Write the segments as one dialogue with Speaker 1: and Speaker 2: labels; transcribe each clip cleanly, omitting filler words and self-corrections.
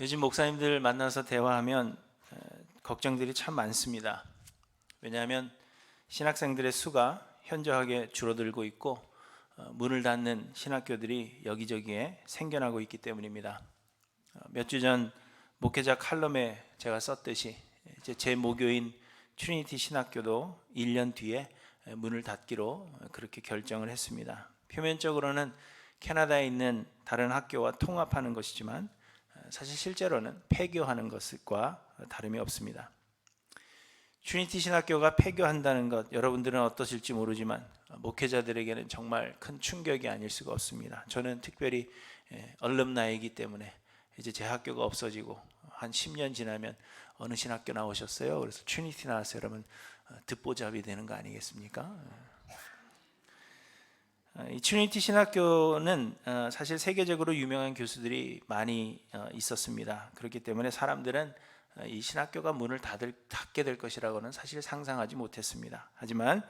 Speaker 1: 요즘 목사님들 만나서 대화하면 걱정들이 참 많습니다. 왜냐하면 신학생들의 수가 현저하게 줄어들고 있고 문을 닫는 신학교들이 여기저기에 생겨나고 있기 때문입니다. 몇 주 전 목회자 칼럼에 제가 썼듯이 이제 제 모교인 트리니티 신학교도 1년 뒤에 문을 닫기로 그렇게 결정을 했습니다. 표면적으로는 캐나다에 있는 다른 학교와 통합하는 것이지만 사실 실제로는 폐교하는 것과 다름이 없습니다. 트리니티 신학교가 폐교한다는 것, 여러분들은 어떠실지 모르지만 목회자들에게는 정말 큰 충격이 아닐 수가 없습니다. 저는 특별히 얼럼나이기 때문에 이제 제 학교가 없어지고 한 10년 지나면 어느 신학교 나오셨어요? 그래서 트리니티 나왔어요. 여러분 듣보잡이 되는 거 아니겠습니까? 이 트리니티 신학교는 사실 세계적으로 유명한 교수들이 많이 있었습니다. 그렇기 때문에 사람들은 이 신학교가 문을 닫게 될 것이라고는 사실 상상하지 못했습니다. 하지만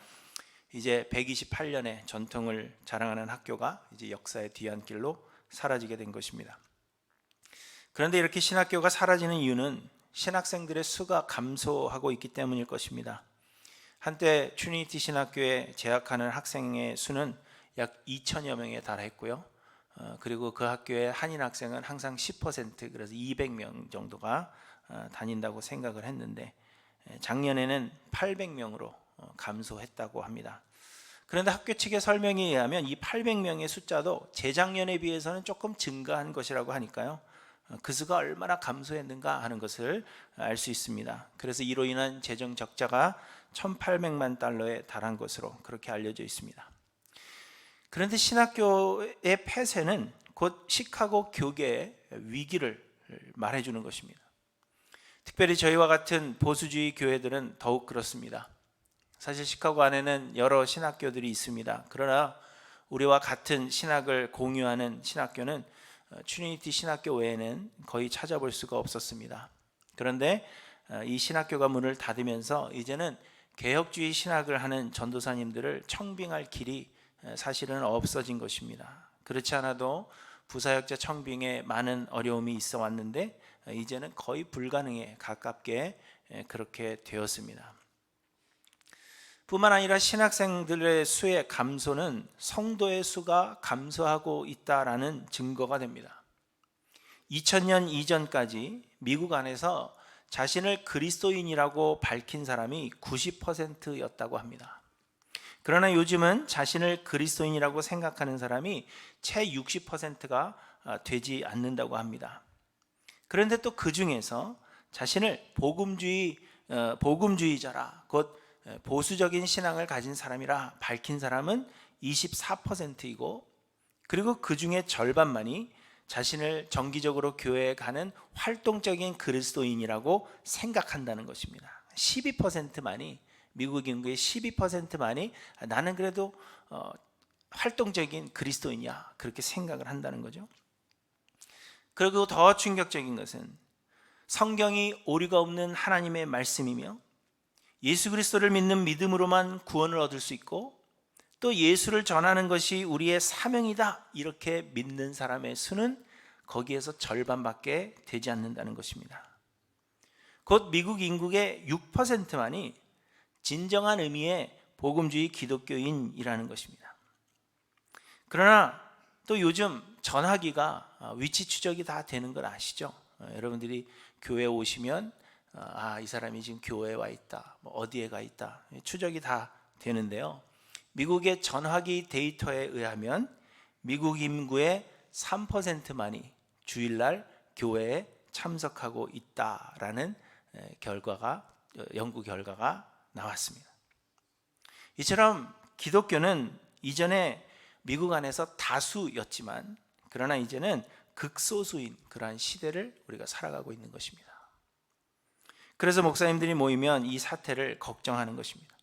Speaker 1: 이제 128년의 전통을 자랑하는 학교가 이제 역사의 뒤안길로 사라지게 된 것입니다. 그런데 이렇게 신학교가 사라지는 이유는 신학생들의 수가 감소하고 있기 때문일 것입니다. 한때 트리니티 신학교에 재학하는 학생의 수는 약 2천여 명에 달했고요. 그리고 그 학교의 한인 학생은 항상 10%, 그래서 200명 정도가 다닌다고 생각을 했는데 작년에는 800명으로 감소했다고 합니다. 그런데 학교 측의 설명에 의하면 이 800명의 숫자도 재작년에 비해서는 조금 증가한 것이라고 하니까요. 그 수가 얼마나 감소했는가 하는 것을 알 수 있습니다. 그래서 이로 인한 재정 적자가 1,800만 달러에 달한 것으로 그렇게 알려져 있습니다. 그런데 신학교의 폐쇄는 곧 시카고 교계의 위기를 말해주는 것입니다. 특별히 저희와 같은 보수주의 교회들은 더욱 그렇습니다. 사실 시카고 안에는 여러 신학교들이 있습니다. 그러나 우리와 같은 신학을 공유하는 신학교는 트리니티 신학교 외에는 거의 찾아볼 수가 없었습니다. 그런데 이 신학교가 문을 닫으면서 이제는 개혁주의 신학을 하는 전도사님들을 청빙할 길이 사실은 없어진 것입니다. 그렇지 않아도 부사역자 청빙에 많은 어려움이 있어 왔는데 이제는 거의 불가능에 가깝게 그렇게 되었습니다. 뿐만 아니라 신학생들의 수의 감소는 성도의 수가 감소하고 있다라는 증거가 됩니다. 2000년 이전까지 미국 안에서 자신을 그리스도인이라고 밝힌 사람이 90%였다고 합니다. 그러나 요즘은 자신을 그리스도인이라고 생각하는 사람이 채 60%가 되지 않는다고 합니다. 그런데 또 그 중에서 자신을 복음주의자라, 곧 보수적인 신앙을 가진 사람이라 밝힌 사람은 24%이고, 그리고 그 중에 절반만이 자신을 정기적으로 교회에 가는 활동적인 그리스도인이라고 생각한다는 것입니다. 12%만이, 미국 인구의 12%만이 나는 그래도 활동적인 그리스도인이야, 그렇게 생각을 한다는 거죠. 그리고 더 충격적인 것은 성경이 오류가 없는 하나님의 말씀이며 예수 그리스도를 믿는 믿음으로만 구원을 얻을 수 있고 또 예수를 전하는 것이 우리의 사명이다, 이렇게 믿는 사람의 수는 거기에서 절반밖에 되지 않는다는 것입니다. 곧 미국 인구의 6%만이 진정한 의미의 복음주의 기독교인이라는 것입니다. 그러나 또 요즘 전화기가 위치 추적이 다 되는 걸 아시죠? 여러분들이 교회에 오시면 이 사람이 지금 교회에 와 있다, 어디에 가 있다, 추적이 다 되는데요. 미국의 전화기 데이터에 의하면 미국 인구의 3%만이 주일날 교회에 참석하고 있다라는 연구 결과가 나왔습니다. 이처럼 기독교는 이전에 미국 안에서 다수였지만 그러나 이제는 극소수인 그러한 시대를 우리가 살아가고 있는 것입니다. 그래서 목사님들이 모이면 이 사태를 걱정하는 것입니다.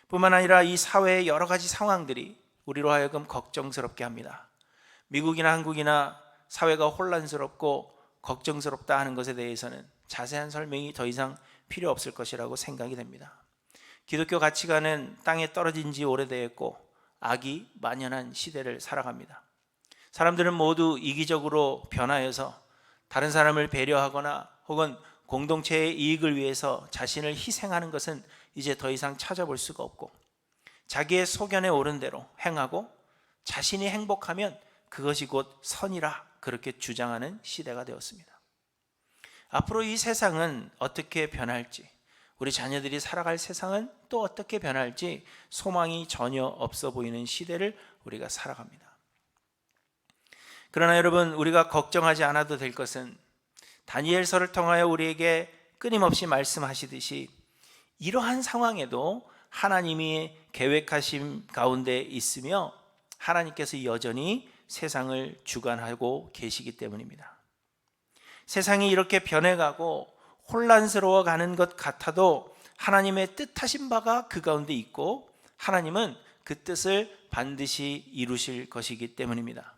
Speaker 1: 뿐만 아니라 이 사회의 여러 가지 상황들이 우리로 하여금 걱정스럽게 합니다. 미국이나 한국이나 사회가 혼란스럽고 걱정스럽다 하는 것에 대해서는 자세한 설명이 더 이상 필요 없을 것이라고 생각이 됩니다. 기독교 가치관은 땅에 떨어진 지 오래되었고 악이 만연한 시대를 살아갑니다. 사람들은 모두 이기적으로 변하여서 다른 사람을 배려하거나 혹은 공동체의 이익을 위해서 자신을 희생하는 것은 이제 더 이상 찾아볼 수가 없고, 자기의 소견에 오른 대로 행하고 자신이 행복하면 그것이 곧 선이라 그렇게 주장하는 시대가 되었습니다. 앞으로 이 세상은 어떻게 변할지, 우리 자녀들이 살아갈 세상은 또 어떻게 변할지 소망이 전혀 없어 보이는 시대를 우리가 살아갑니다. 그러나 여러분, 우리가 걱정하지 않아도 될 것은 다니엘서를 통하여 우리에게 끊임없이 말씀하시듯이 이러한 상황에도 하나님이 계획하심 가운데 있으며 하나님께서 여전히 세상을 주관하고 계시기 때문입니다. 세상이 이렇게 변해가고 혼란스러워 가는 것 같아도 하나님의 뜻하신 바가 그 가운데 있고 하나님은 그 뜻을 반드시 이루실 것이기 때문입니다.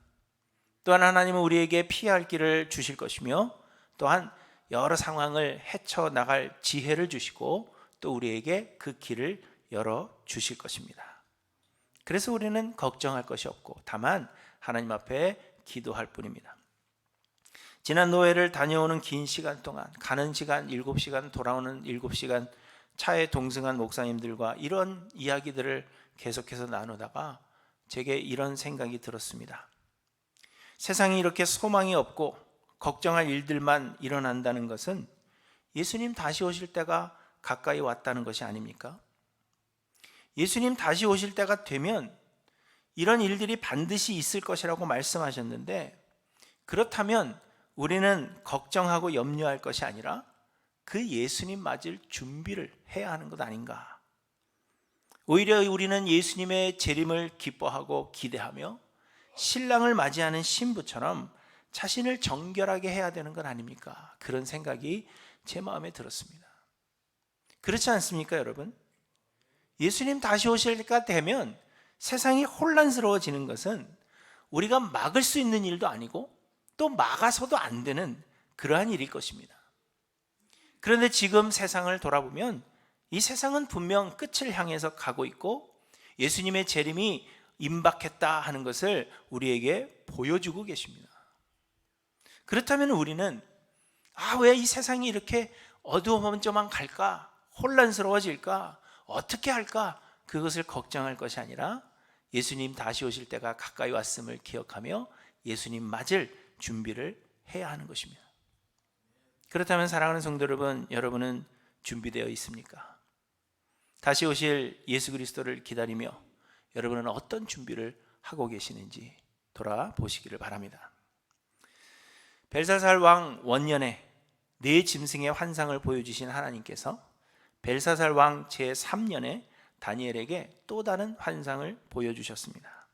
Speaker 1: 또한 하나님은 우리에게 피할 길을 주실 것이며 또한 여러 상황을 헤쳐나갈 지혜를 주시고 또 우리에게 그 길을 열어 주실 것입니다. 그래서 우리는 걱정할 것이 없고 다만 하나님 앞에 기도할 뿐입니다. 지난 노예를 다녀오는 긴 시간 동안 가는 시간 7시간 돌아오는 7시간 차에 동승한 목사님들과 이런 이야기들을 계속해서 나누다가 제게 이런 생각이 들었습니다. 세상이 이렇게 소망이 없고 걱정할 일들만 일어난다는 것은 예수님 다시 오실 때가 가까이 왔다는 것이 아닙니까? 예수님 다시 오실 때가 되면 이런 일들이 반드시 있을 것이라고 말씀하셨는데, 그렇다면 우리는 걱정하고 염려할 것이 아니라 그 예수님 맞을 준비를 해야 하는 것 아닌가? 오히려 우리는 예수님의 재림을 기뻐하고 기대하며 신랑을 맞이하는 신부처럼 자신을 정결하게 해야 되는 것 아닙니까? 그런 생각이 제 마음에 들었습니다. 그렇지 않습니까, 여러분? 예수님 다시 오실 때가 되면 세상이 혼란스러워지는 것은 우리가 막을 수 있는 일도 아니고 또 막아서도 안 되는 그러한 일일 것입니다. 그런데 지금 세상을 돌아보면 이 세상은 분명 끝을 향해서 가고 있고 예수님의 재림이 임박했다 하는 것을 우리에게 보여주고 계십니다. 그렇다면 우리는 왜 이 세상이 이렇게 어두워져만 갈까? 혼란스러워질까? 어떻게 할까? 그것을 걱정할 것이 아니라 예수님 다시 오실 때가 가까이 왔음을 기억하며 예수님 맞을 준비를 해야 하는 것입니다. 그렇다면 사랑하는 성도 여러분, 여러분은 준비되어 있습니까? 다시 오실 예수 그리스도를 기다리며 여러분은 어떤 준비를 하고 계시는지 돌아보시기를 바랍니다. 벨사살 왕 원년에 네 짐승의 환상을 보여주신 하나님께서 벨사살 왕 제3년에 다니엘에게 또 다른 환상을 보여주셨습니다.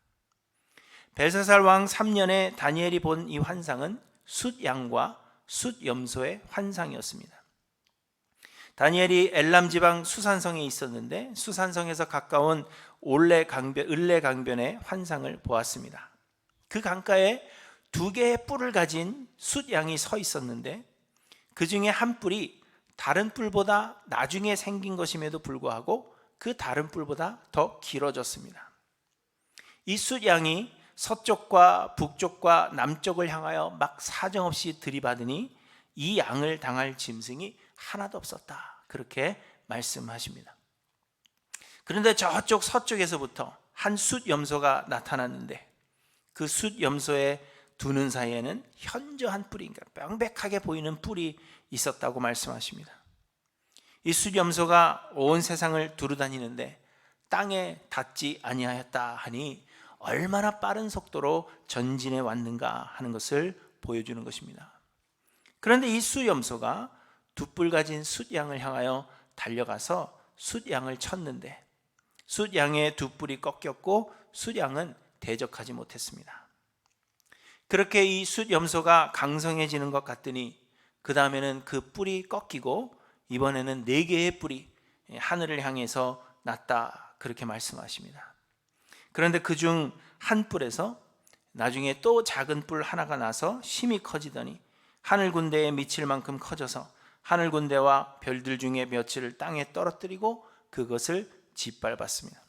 Speaker 1: 벨사살 왕 3년에 다니엘이 본 이 환상은 숫양과 숫염소의 환상이었습니다. 다니엘이 엘람 지방 수산성에 있었는데 수산성에서 가까운 을레 강변의 환상을 보았습니다. 그 강가에 두 개의 뿔을 가진 숫양이 서 있었는데 그 중에 한 뿔이 다른 뿔보다 나중에 생긴 것임에도 불구하고 그 다른 뿔보다 더 길어졌습니다. 이 숫양이 서쪽과 북쪽과 남쪽을 향하여 막 사정없이 들이받으니 이 양을 당할 짐승이 하나도 없었다, 그렇게 말씀하십니다. 그런데 저쪽 서쪽에서부터 한 숫염소가 나타났는데 그 숫염소의 두 눈 사이에는 현저한 뿔이, 명백하게 보이는 뿔이 있었다고 말씀하십니다. 이 숫염소가 온 세상을 두루다니는데 땅에 닿지 아니하였다 하니 얼마나 빠른 속도로 전진해 왔는가 하는 것을 보여주는 것입니다. 그런데 이 숫염소가 두 뿔 가진 숫양을 향하여 달려가서 숫양을 쳤는데 숫양의 두 뿔이 꺾였고 숫양은 대적하지 못했습니다. 그렇게 이 숫염소가 강성해지는 것 같더니 그 다음에는 그 뿔이 꺾이고 이번에는 4개의 뿔이 하늘을 향해서 났다, 그렇게 말씀하십니다. 그런데 그중 한 뿔에서 나중에 또 작은 뿔 하나가 나서 심히 커지더니 하늘 군대에 미칠 만큼 커져서 하늘 군대와 별들 중에 며칠을 땅에 떨어뜨리고 그것을 짓밟았습니다.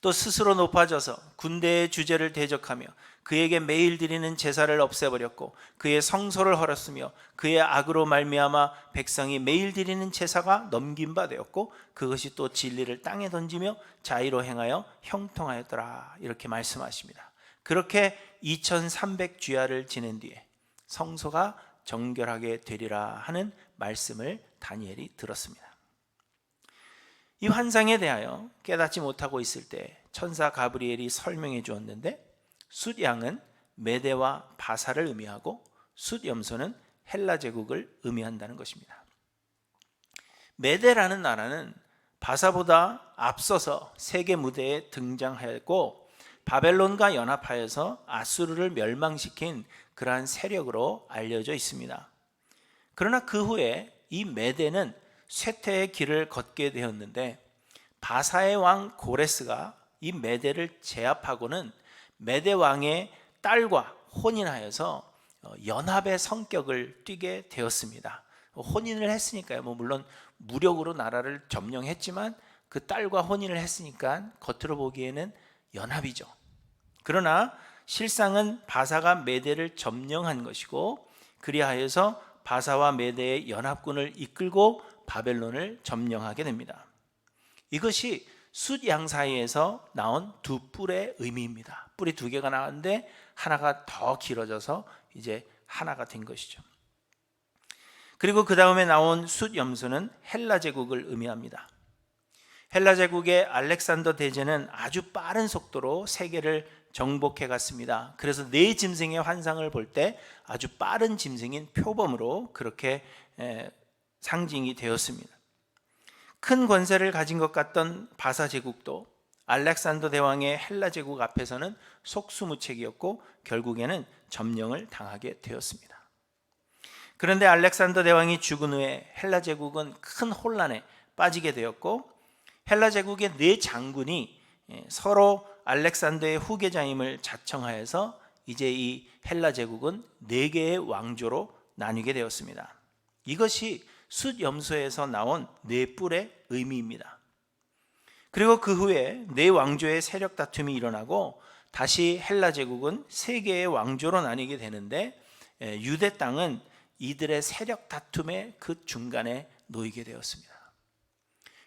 Speaker 1: 또 스스로 높아져서 군대의 주제를 대적하며 그에게 매일 드리는 제사를 없애버렸고 그의 성소를 헐었으며 그의 악으로 말미암아 백성이 매일 드리는 제사가 넘긴 바 되었고 그것이 또 진리를 땅에 던지며 자의로 행하여 형통하였더라. 이렇게 말씀하십니다. 그렇게 2300주야를 지낸 뒤에 성소가 정결하게 되리라 하는 말씀을 다니엘이 들었습니다. 이 환상에 대하여 깨닫지 못하고 있을 때 천사 가브리엘이 설명해 주었는데, 숫양은 메대와 바사를 의미하고 숫염소는 헬라 제국을 의미한다는 것입니다. 메대라는 나라는 바사보다 앞서서 세계 무대에 등장하였고 바벨론과 연합하여서 아수르를 멸망시킨 그러한 세력으로 알려져 있습니다. 그러나 그 후에 이 메대는 쇠퇴의 길을 걷게 되었는데 바사의 왕 고레스가 이 메대를 제압하고는 메대 왕의 딸과 혼인하여서 연합의 성격을 띠게 되었습니다. 혼인을 했으니까요. 물론 무력으로 나라를 점령했지만 그 딸과 혼인을 했으니까 겉으로 보기에는 연합이죠. 그러나 실상은 바사가 메대를 점령한 것이고 그리하여서 바사와 메대의 연합군을 이끌고 바벨론을 점령하게 됩니다. 이것이 숫양 사이에서 나온 두 뿔의 의미입니다. 뿔이 두 개가 나왔는데 하나가 더 길어져서 이제 하나가 된 것이죠. 그리고 그 다음에 나온 숫염소는 헬라 제국을 의미합니다. 헬라 제국의 알렉산더 대제는 아주 빠른 속도로 세계를 정복해 갔습니다. 그래서 네 짐승의 환상을 볼 때 아주 빠른 짐승인 표범으로 그렇게 상징이 되었습니다. 큰 권세를 가진 것 같던 바사 제국도 알렉산더 대왕의 헬라 제국 앞에서는 속수무책이었고 결국에는 점령을 당하게 되었습니다. 그런데 알렉산더 대왕이 죽은 후에 헬라 제국은 큰 혼란에 빠지게 되었고 헬라 제국의 네 장군이 서로 알렉산더의 후계자임을 자청하여서 이제 이 헬라 제국은 네 개의 왕조로 나뉘게 되었습니다. 이것이 숫염소에서 나온 네 뿔의 의미입니다. 그리고 그 후에 네 왕조의 세력 다툼이 일어나고 다시 헬라 제국은 세 개의 왕조로 나뉘게 되는데 유대 땅은 이들의 세력 다툼의 그 중간에 놓이게 되었습니다.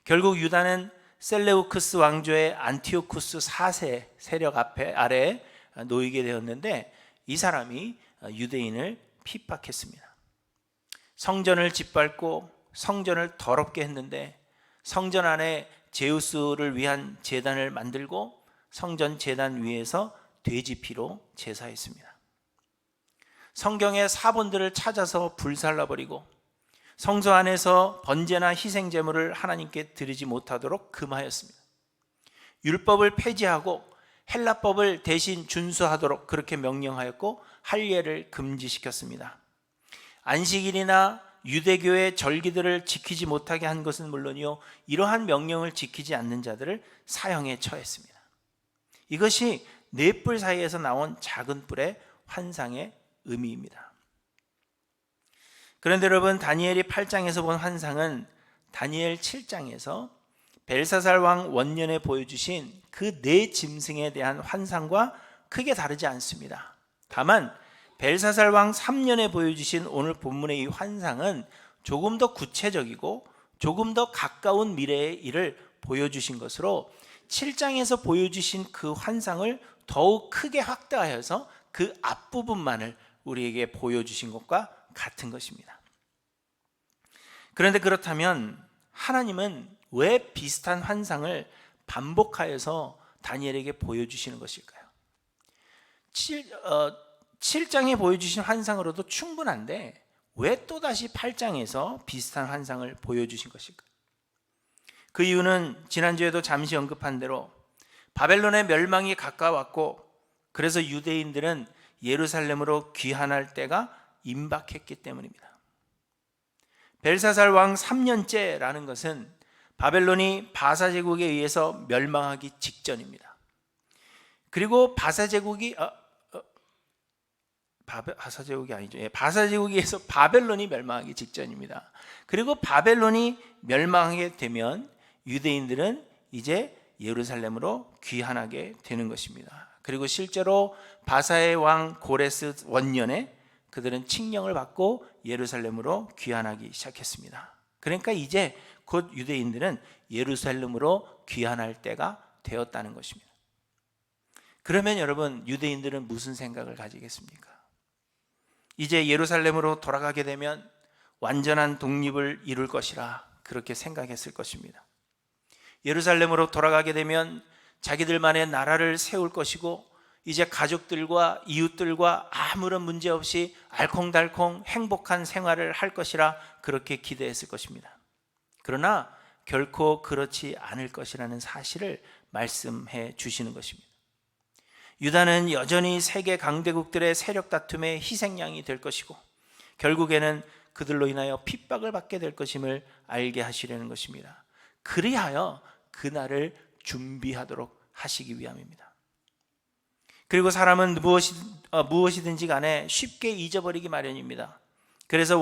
Speaker 1: 결국 유다는 셀레우크스 왕조의 안티오쿠스 4세 세력 아래에 놓이게 되었는데 이 사람이 유대인을 핍박했습니다. 성전을 짓밟고 성전을 더럽게 했는데 성전 안에 제우스를 위한 제단을 만들고 성전 제단 위에서 돼지 피로 제사했습니다. 성경의 사본들을 찾아서 불살라버리고 성소 안에서 번제나 희생 제물을 하나님께 드리지 못하도록 금하였습니다. 율법을 폐지하고 헬라법을 대신 준수하도록 그렇게 명령하였고 할례를 금지시켰습니다. 안식일이나 유대교의 절기들을 지키지 못하게 한 것은 물론이요, 이러한 명령을 지키지 않는 자들을 사형에 처했습니다. 이것이 네 뿔 사이에서 나온 작은 뿔의 환상의 의미입니다. 그런데 여러분, 다니엘이 8장에서 본 환상은 다니엘 7장에서 벨사살 왕 원년에 보여주신 그 네 짐승에 대한 환상과 크게 다르지 않습니다. 다만 벨사살 왕 3년에 보여주신 오늘 본문의 이 환상은 조금 더 구체적이고 조금 더 가까운 미래의 일을 보여주신 것으로 7장에서 보여주신 그 환상을 더욱 크게 확대하여서 그 앞부분만을 우리에게 보여주신 것과 같은 것입니다. 그런데 그렇다면 하나님은 왜 비슷한 환상을 반복하여서 다니엘에게 보여주시는 것일까요? 7장에 보여주신 환상으로도 충분한데 왜 또다시 8장에서 비슷한 환상을 보여주신 것일까요? 그 이유는 지난주에도 잠시 언급한 대로 바벨론의 멸망이 가까웠고 그래서 유대인들은 예루살렘으로 귀환할 때가 임박했기 때문입니다. 벨사살 왕 3년째라는 것은 바벨론이 바사 제국에 의해서 멸망하기 직전입니다. 그리고 바사 제국이 바사 제국이 아니죠. 바사 제국에 의해서 바벨론이 멸망하기 직전입니다. 그리고 바벨론이 멸망하게 되면 유대인들은 이제 예루살렘으로 귀환하게 되는 것입니다. 그리고 실제로 바사의 왕 고레스 원년에 그들은 칙령을 받고 예루살렘으로 귀환하기 시작했습니다. 그러니까 이제 곧 유대인들은 예루살렘으로 귀환할 때가 되었다는 것입니다. 그러면 여러분, 유대인들은 무슨 생각을 가지겠습니까? 이제 예루살렘으로 돌아가게 되면 완전한 독립을 이룰 것이라 그렇게 생각했을 것입니다. 예루살렘으로 돌아가게 되면 자기들만의 나라를 세울 것이고 이제 가족들과 이웃들과 아무런 문제 없이 알콩달콩 행복한 생활을 할 것이라 그렇게 기대했을 것입니다. 그러나 결코 그렇지 않을 것이라는 사실을 말씀해 주시는 것입니다. 유다는 여전히 세계 강대국들의 세력 다툼의 희생양이 될 것이고 결국에는 그들로 인하여 핍박을 받게 될 것임을 알게 하시려는 것입니다. 그리하여 그날을 준비하도록 하시기 위함입니다. 그리고 사람은 무엇이든지 간에 쉽게 잊어버리기 마련입니다. 그래서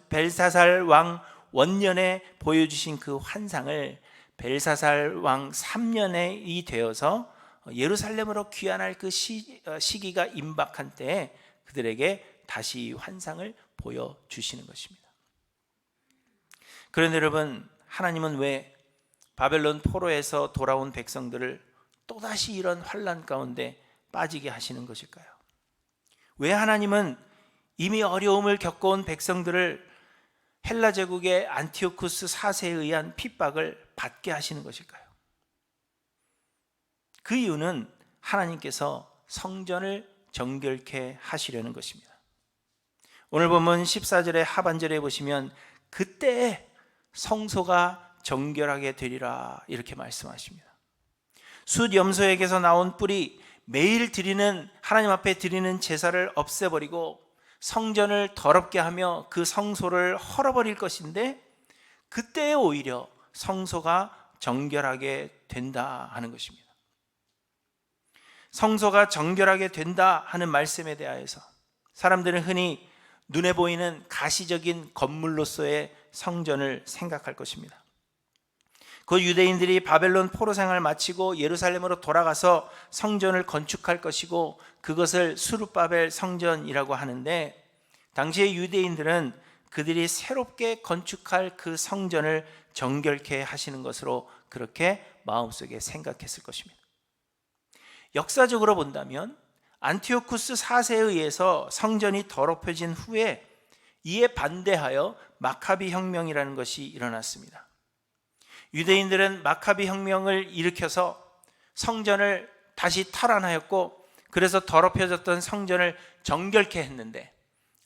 Speaker 1: 벨사살 왕 원년에 보여주신 그 환상을 벨사살 왕 3년이 되어서 예루살렘으로 귀환할 그 시기가 임박한 때에 그들에게 다시 환상을 보여주시는 것입니다. 그런데 여러분, 하나님은 왜 바벨론 포로에서 돌아온 백성들을 또다시 이런 환난 가운데 빠지게 하시는 것일까요? 왜 하나님은 이미 어려움을 겪어온 백성들을 헬라 제국의 안티오쿠스 4세에 의한 핍박을 받게 하시는 것일까요? 그 이유는 하나님께서 성전을 정결케 하시려는 것입니다. 오늘 본문 14절의 하반절에 보시면 그때 성소가 정결하게 되리라 이렇게 말씀하십니다. 숫 염소에게서 나온 뿔이 매일 드리는 하나님 앞에 드리는 제사를 없애버리고 성전을 더럽게 하며 그 성소를 헐어버릴 것인데 그때 오히려 성소가 정결하게 된다 하는 것입니다. 성소가 정결하게 된다 하는 말씀에 대하여서 사람들은 흔히 눈에 보이는 가시적인 건물로서의 성전을 생각할 것입니다. 그 유대인들이 바벨론 포로 생활을 마치고 예루살렘으로 돌아가서 성전을 건축할 것이고 그것을 수룹바벨 성전이라고 하는데 당시의 유대인들은 그들이 새롭게 건축할 그 성전을 정결케 하시는 것으로 그렇게 마음속에 생각했을 것입니다. 역사적으로 본다면 안티오쿠스 4세에 의해서 성전이 더럽혀진 후에 이에 반대하여 마카비 혁명이라는 것이 일어났습니다. 유대인들은 마카비 혁명을 일으켜서 성전을 다시 탈환하였고 그래서 더럽혀졌던 성전을 정결케 했는데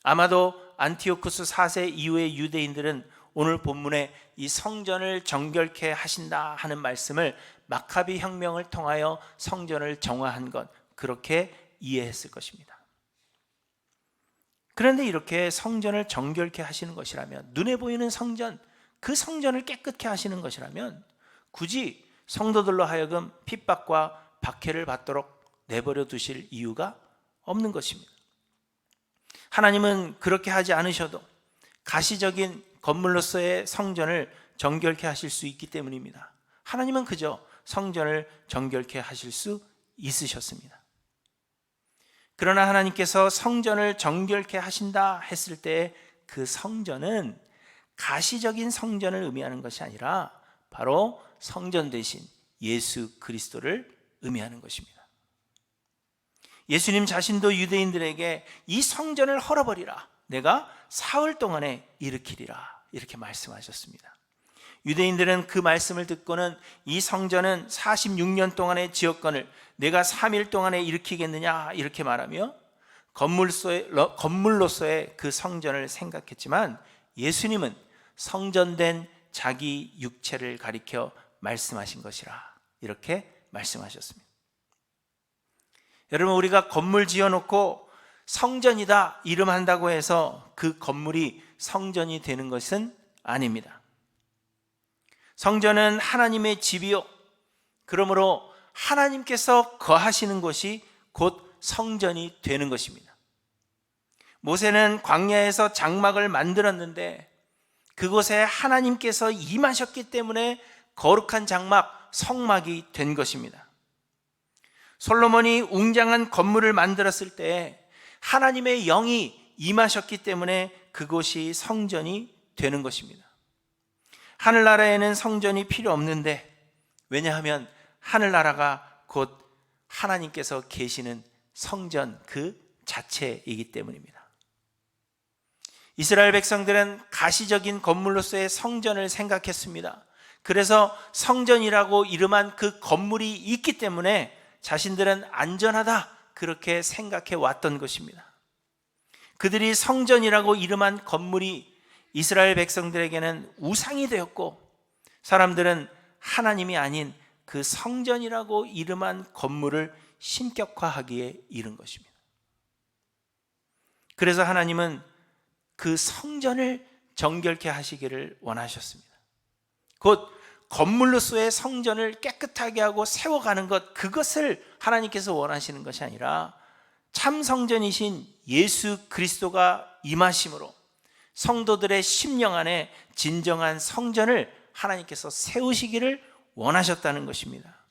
Speaker 1: 아마도 안티오쿠스 4세 이후의 유대인들은 오늘 본문에 이 성전을 정결케 하신다 하는 말씀을 마카비 혁명을 통하여 성전을 정화한 것 그렇게 이해했을 것입니다. 그런데 이렇게 성전을 정결케 하시는 것이라면 눈에 보이는 성전 그 성전을 깨끗게 하시는 것이라면 굳이 성도들로 하여금 핍박과 박해를 받도록 내버려 두실 이유가 없는 것입니다. 하나님은 그렇게 하지 않으셔도 가시적인 건물로서의 성전을 정결케 하실 수 있기 때문입니다. 하나님은 그저 성전을 정결케 하실 수 있으셨습니다. 그러나 하나님께서 성전을 정결케 하신다 했을 때 그 성전은 가시적인 성전을 의미하는 것이 아니라 바로 성전 대신 예수 그리스도를 의미하는 것입니다. 예수님 자신도 유대인들에게 이 성전을 헐어버리라 내가 사흘 동안에 일으키리라 이렇게 말씀하셨습니다. 유대인들은 그 말씀을 듣고는 이 성전은 46년 동안의 지역권을 내가 3일 동안에 일으키겠느냐 이렇게 말하며 건물로서의 그 성전을 생각했지만 예수님은 성전된 자기 육체를 가리켜 말씀하신 것이라 이렇게 말씀하셨습니다. 여러분, 우리가 건물 지어놓고 성전이다 이름한다고 해서 그 건물이 성전이 되는 것은 아닙니다. 성전은 하나님의 집이요 그러므로 하나님께서 거하시는 곳이 곧 성전이 되는 것입니다. 모세는 광야에서 장막을 만들었는데 그곳에 하나님께서 임하셨기 때문에 거룩한 장막, 성막이 된 것입니다. 솔로몬이 웅장한 건물을 만들었을 때 하나님의 영이 임하셨기 때문에 그곳이 성전이 되는 것입니다. 하늘나라에는 성전이 필요 없는데, 왜냐하면 하늘나라가 곧 하나님께서 계시는 성전 그 자체이기 때문입니다. 이스라엘 백성들은 가시적인 건물로서의 성전을 생각했습니다. 그래서 성전이라고 이름한 그 건물이 있기 때문에 자신들은 안전하다, 그렇게 생각해 왔던 것입니다. 그들이 성전이라고 이름한 건물이 이스라엘 백성들에게는 우상이 되었고, 사람들은 하나님이 아닌 그 성전이라고 이름한 건물을 신격화하기에 이른 것입니다. 그래서 하나님은 그 성전을 정결케 하시기를 원하셨습니다. 곧 건물로서의 성전을 깨끗하게 하고 세워가는 것, 그것을 하나님께서 원하시는 것이 아니라 참 성전이신 예수 그리스도가 임하심으로 성도들의 심령 안에 진정한 성전을 하나님께서 세우시기를 원하셨다는 것입니다.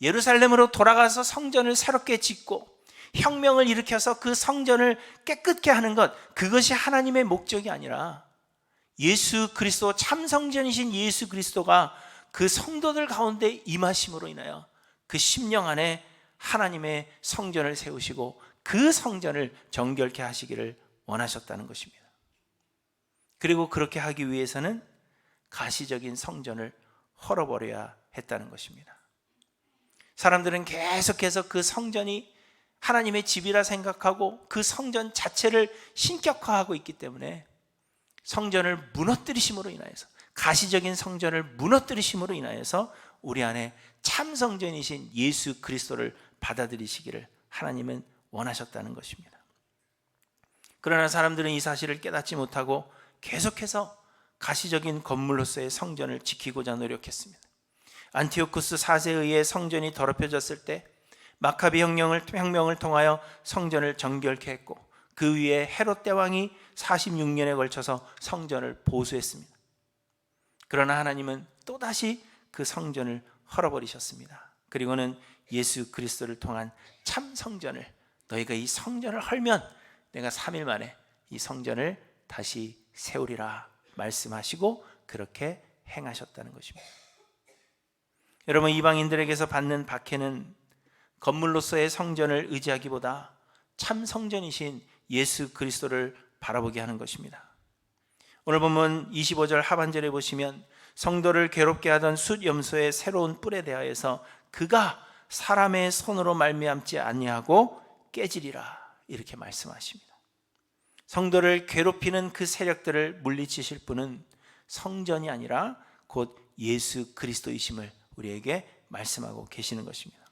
Speaker 1: 예루살렘으로 돌아가서 성전을 새롭게 짓고 혁명을 일으켜서 그 성전을 깨끗게 하는 것, 그것이 하나님의 목적이 아니라 예수 그리스도, 참 성전이신 예수 그리스도가 그 성도들 가운데 임하심으로 인하여 그 심령 안에 하나님의 성전을 세우시고 그 성전을 정결케 하시기를 원하셨다는 것입니다. 그리고 그렇게 하기 위해서는 가시적인 성전을 헐어버려야 했다는 것입니다. 사람들은 계속해서 그 성전이 하나님의 집이라 생각하고 그 성전 자체를 신격화하고 있기 때문에 성전을 무너뜨리심으로 인하여서, 가시적인 성전을 무너뜨리심으로 인하여서 우리 안에 참 성전이신 예수 그리스도를 받아들이시기를 하나님은 원하셨다는 것입니다. 그러나 사람들은 이 사실을 깨닫지 못하고 계속해서 가시적인 건물로서의 성전을 지키고자 노력했습니다. 안티오쿠스 4세에 의해 성전이 더럽혀졌을 때 마카비 혁명을 통하여 성전을 정결케 했고, 그 위에 헤롯 대왕이 46년에 걸쳐서 성전을 보수했습니다. 그러나 하나님은 또다시 그 성전을 헐어버리셨습니다. 그리고는 예수 그리스도를 통한 참 성전을, 너희가 이 성전을 헐면 내가 3일 만에 이 성전을 다시 세우리라 말씀하시고 그렇게 행하셨다는 것입니다. 여러분, 이방인들에게서 받는 박해는 건물로서의 성전을 의지하기보다 참 성전이신 예수 그리스도를 바라보게 하는 것입니다. 오늘 본문 25절 하반절에 보시면 성도를 괴롭게 하던 숫 염소의 새로운 뿔에 대하여서 그가 사람의 손으로 말미암지 아니하고 깨지리라, 이렇게 말씀하십니다. 성도를 괴롭히는 그 세력들을 물리치실 분은 성전이 아니라 곧 예수 그리스도이심을 우리에게 말씀하고 계시는 것입니다.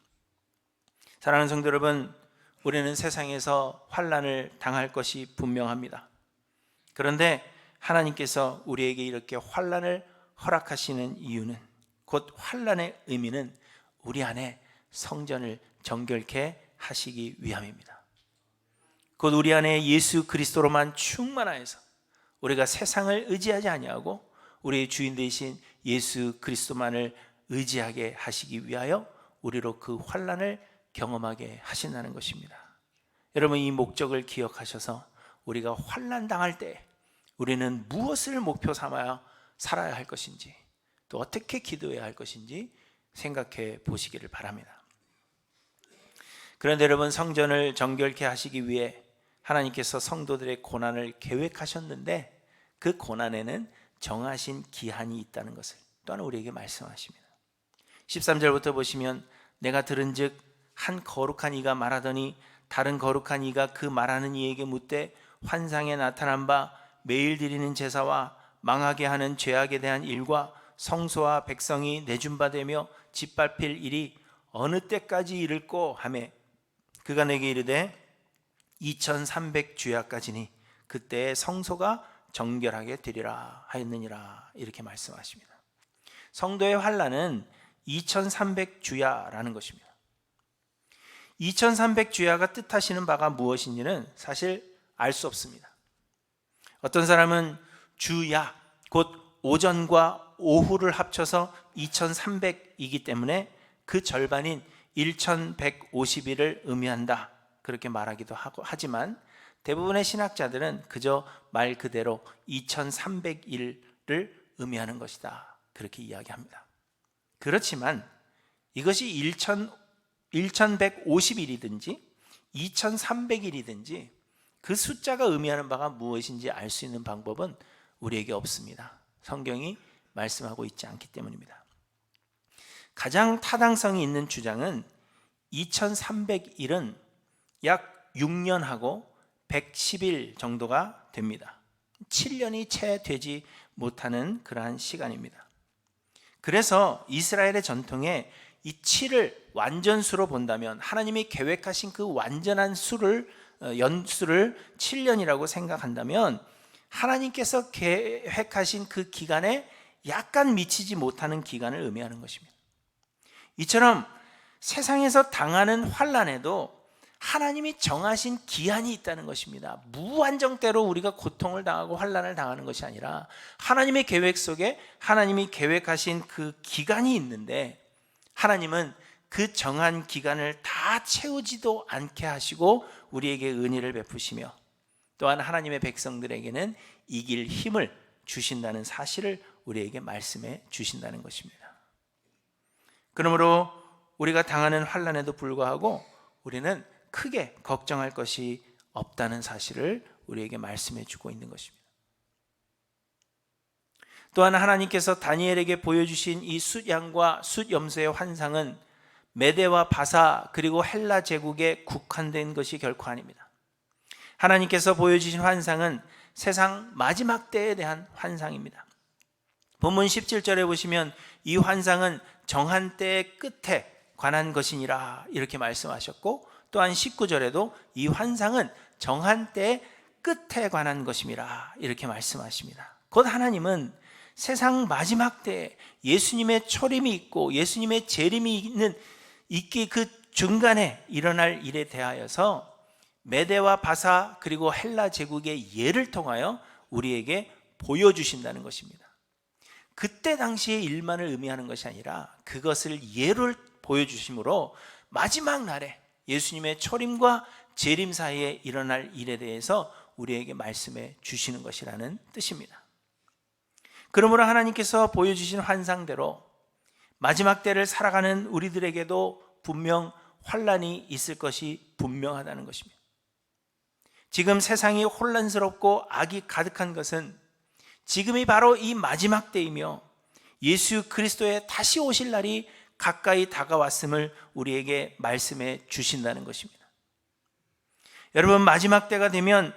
Speaker 1: 사랑하는 성도 여러분, 우리는 세상에서 환난을 당할 것이 분명합니다. 그런데 하나님께서 우리에게 이렇게 환난을 허락하시는 이유는, 곧 환난의 의미는 우리 안에 성전을 정결케 하시기 위함입니다. 곧 우리 안에 예수 그리스도로만 충만하여서 우리가 세상을 의지하지 아니하고 우리의 주인 되신 예수 그리스도만을 의지하게 하시기 위하여 우리로 그 환난을 경험하게 하신다는 것입니다. 여러분, 이 목적을 기억하셔서 우리가 환난 당할 때 우리는 무엇을 목표 삼아야 살아야 할 것인지, 또 어떻게 기도해야 할 것인지 생각해 보시기를 바랍니다. 그런데 여러분, 성전을 정결케 하시기 위해 하나님께서 성도들의 고난을 계획하셨는데 그 고난에는 정하신 기한이 있다는 것을 또한 우리에게 말씀하십니다. 13절부터 보시면 내가 들은즉 한 거룩한 이가 말하더니 다른 거룩한 이가 그 말하는 이에게 묻되 환상에 나타난 바 매일 드리는 제사와 망하게 하는 죄악에 대한 일과 성소와 백성이 내준바되며 짓밟힐 일이 어느 때까지 이를꼬 하매 그가 내게 이르되 2300주야까지니 그때에 성소가 정결하게 되리라 하였느니라, 이렇게 말씀하십니다. 성도의 환난은 2300주야라는 것입니다. 2300주야가 뜻하시는 바가 무엇인지는 사실 알 수 없습니다. 어떤 사람은 주야, 곧 오전과 오후를 합쳐서 2300이기 때문에 그 절반인 1150일을 의미한다, 그렇게 말하기도 하지만 대부분의 신학자들은 그저 말 그대로 2300일을 의미하는 것이다, 그렇게 이야기합니다. 그렇지만 이것이 1150일이든지 2300일이든지 그 숫자가 의미하는 바가 무엇인지 알 수 있는 방법은 우리에게 없습니다. 성경이 말씀하고 있지 않기 때문입니다. 가장 타당성이 있는 주장은 2300일은 약 6년하고 110일 정도가 됩니다. 7년이 채 되지 못하는 그러한 시간입니다. 그래서 이스라엘의 전통에 이 7을 완전수로 본다면 하나님이 계획하신 그 완전한 연수를 7년이라고 생각한다면 하나님께서 계획하신 그 기간에 약간 미치지 못하는 기간을 의미하는 것입니다. 이처럼 세상에서 당하는 환난에도 하나님이 정하신 기한이 있다는 것입니다. 무한정대로 우리가 고통을 당하고 환난을 당하는 것이 아니라 하나님의 계획 속에 하나님이 계획하신 그 기간이 있는데 하나님은 그 정한 기간을 다 채우지도 않게 하시고 우리에게 은혜를 베푸시며 또한 하나님의 백성들에게는 이길 힘을 주신다는 사실을 우리에게 말씀해 주신다는 것입니다. 그러므로 우리가 당하는 환난에도 불구하고 우리는 크게 걱정할 것이 없다는 사실을 우리에게 말씀해 주고 있는 것입니다. 또한 하나님께서 다니엘에게 보여주신 이 숫양과 숫염소의 환상은 메대와 바사 그리고 헬라 제국에 국한된 것이 결코 아닙니다. 하나님께서 보여주신 환상은 세상 마지막 때에 대한 환상입니다. 본문 17절에 보시면 이 환상은 정한 때의 끝에 관한 것이니라 이렇게 말씀하셨고, 또한 19절에도 이 환상은 정한 때의 끝에 관한 것임이라 이렇게 말씀하십니다. 곧 하나님은 세상 마지막 때에 예수님의 초림이 있고 예수님의 재림이 있기 그 중간에 일어날 일에 대하여서 메대와 바사 그리고 헬라 제국의 예를 통하여 우리에게 보여주신다는 것입니다. 그때 당시의 일만을 의미하는 것이 아니라 그것을 예를 보여주심으로 마지막 날에 예수님의 초림과 재림 사이에 일어날 일에 대해서 우리에게 말씀해 주시는 것이라는 뜻입니다. 그러므로 하나님께서 보여주신 환상대로 마지막 때를 살아가는 우리들에게도 분명 환난이 있을 것이 분명하다는 것입니다. 지금 세상이 혼란스럽고 악이 가득한 것은 지금이 바로 이 마지막 때이며 예수 그리스도의 다시 오실 날이 가까이 다가왔음을 우리에게 말씀해 주신다는 것입니다. 여러분, 마지막 때가 되면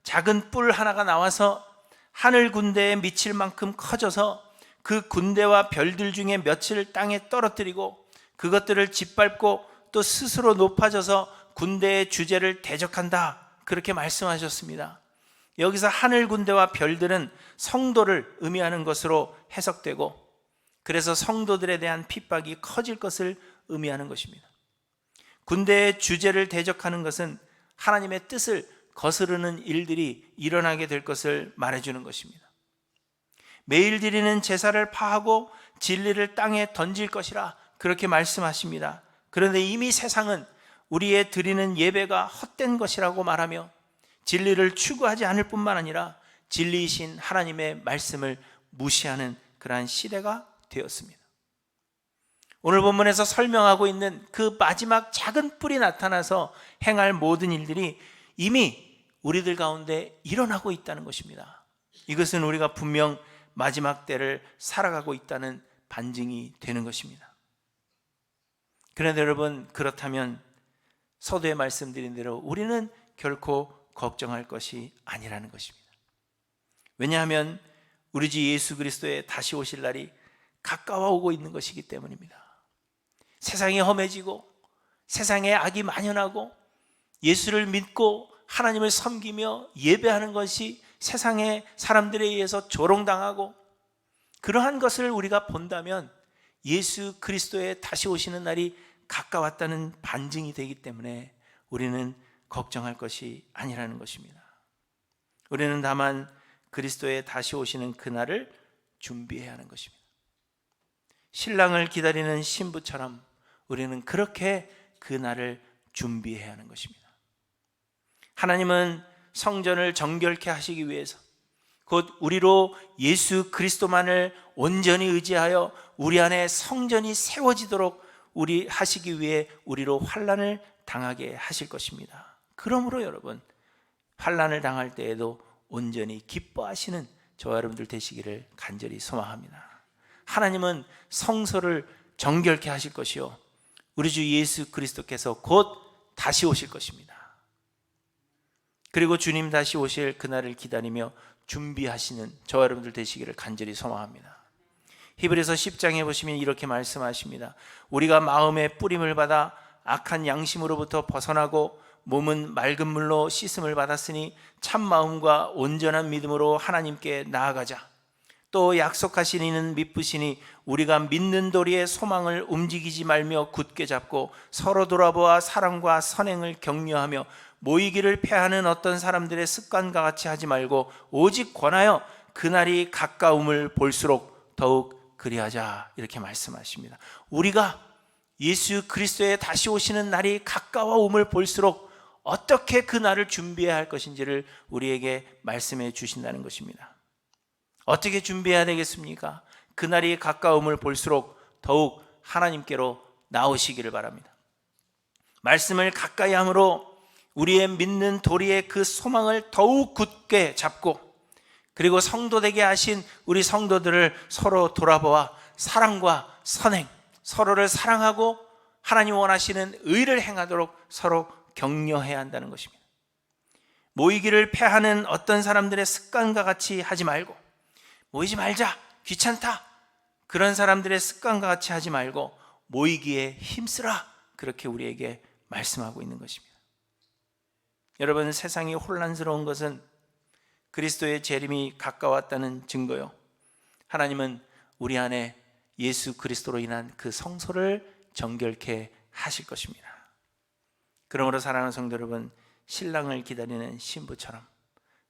Speaker 1: 작은 뿔 하나가 나와서 하늘 군대에 미칠 만큼 커져서 그 군대와 별들 중에 며칠을 땅에 떨어뜨리고 그것들을 짓밟고 또 스스로 높아져서 군대의 주제를 대적한다, 그렇게 말씀하셨습니다. 여기서 하늘 군대와 별들은 성도를 의미하는 것으로 해석되고, 그래서 성도들에 대한 핍박이 커질 것을 의미하는 것입니다. 군대의 주제를 대적하는 것은 하나님의 뜻을 거스르는 일들이 일어나게 될 것을 말해주는 것입니다. 매일 드리는 제사를 파하고 진리를 땅에 던질 것이라 그렇게 말씀하십니다. 그런데 이미 세상은 우리의 드리는 예배가 헛된 것이라고 말하며 진리를 추구하지 않을 뿐만 아니라 진리이신 하나님의 말씀을 무시하는 그러한 시대가 되었습니다. 오늘 본문에서 설명하고 있는 그 마지막 작은 뿔이 나타나서 행할 모든 일들이 이미 우리들 가운데 일어나고 있다는 것입니다. 이것은 우리가 분명 마지막 때를 살아가고 있다는 반증이 되는 것입니다. 그런데 여러분, 그렇다면 서두에 말씀드린 대로 우리는 결코 걱정할 것이 아니라는 것입니다. 왜냐하면 우리 주 예수 그리스도의 다시 오실 날이 가까워 오고 있는 것이기 때문입니다. 세상이 험해지고 세상에 악이 만연하고 예수를 믿고 하나님을 섬기며 예배하는 것이 세상의 사람들에 의해서 조롱당하고, 그러한 것을 우리가 본다면 예수 그리스도의 다시 오시는 날이 가까웠다는 반증이 되기 때문에 우리는 걱정할 것이 아니라는 것입니다. 우리는 다만 그리스도의 다시 오시는 그날을 준비해야 하는 것입니다. 신랑을 기다리는 신부처럼 우리는 그렇게 그날을 준비해야 하는 것입니다. 하나님은 성전을 정결케 하시기 위해서, 곧 우리로 예수 그리스도만을 온전히 의지하여 우리 안에 성전이 세워지도록 우리 하시기 위해 우리로 환난을 당하게 하실 것입니다. 그러므로 여러분, 환난을 당할 때에도 온전히 기뻐하시는 저와 여러분들 되시기를 간절히 소망합니다. 하나님은 성소를 정결케 하실 것이요, 우리 주 예수 그리스도께서 곧 다시 오실 것입니다. 그리고 주님 다시 오실 그날을 기다리며 준비하시는 저와 여러분들 되시기를 간절히 소망합니다. 히브리서 10장에 보시면 이렇게 말씀하십니다. 우리가 마음의 뿌림을 받아 악한 양심으로부터 벗어나고 몸은 맑은 물로 씻음을 받았으니 참 마음과 온전한 믿음으로 하나님께 나아가자. 또 약속하신 이는 미쁘시니 우리가 믿는 도리의 소망을 움직이지 말며 굳게 잡고 서로 돌아보아 사랑과 선행을 격려하며 모이기를 패하는 어떤 사람들의 습관과 같이 하지 말고 오직 권하여 그날이 가까움을 볼수록 더욱 그리하자. 이렇게 말씀하십니다. 우리가 예수 그리스도의 다시 오시는 날이 가까워옴을 볼수록 어떻게 그 날을 준비해야 할 것인지를 우리에게 말씀해 주신다는 것입니다. 어떻게 준비해야 되겠습니까? 그날이 가까움을 볼수록 더욱 하나님께로 나오시기를 바랍니다. 말씀을 가까이 함으로 우리의 믿는 도리의 그 소망을 더욱 굳게 잡고, 그리고 성도되게 하신 우리 성도들을 서로 돌아보아 사랑과 선행, 서로를 사랑하고 하나님 원하시는 의를 행하도록 서로 격려해야 한다는 것입니다. 모이기를 패하는 어떤 사람들의 습관과 같이 하지 말고, 모이지 말자, 귀찮다, 그런 사람들의 습관과 같이 하지 말고 모이기에 힘쓰라, 그렇게 우리에게 말씀하고 있는 것입니다. 여러분, 세상이 혼란스러운 것은 그리스도의 재림이 가까웠다는 증거요, 하나님은 우리 안에 예수 그리스도로 인한 그 성소를 정결케 하실 것입니다. 그러므로 사랑하는 성도 여러분, 신랑을 기다리는 신부처럼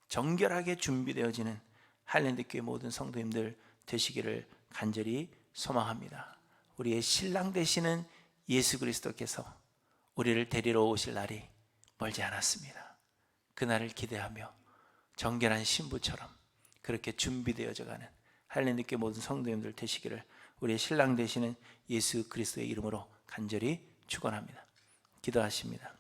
Speaker 1: 정결하게 준비되어지는 하일랜드교회 모든 성도님들 되시기를 간절히 소망합니다. 우리의 신랑 되시는 예수 그리스도께서 우리를 데리러 오실 날이 멀지 않았습니다. 그날을 기대하며 정결한 신부처럼 그렇게 준비되어져 가는 하일랜드교회 모든 성도님들 되시기를 우리의 신랑 되시는 예수 그리스도의 이름으로 간절히 축원합니다. 기도하십니다.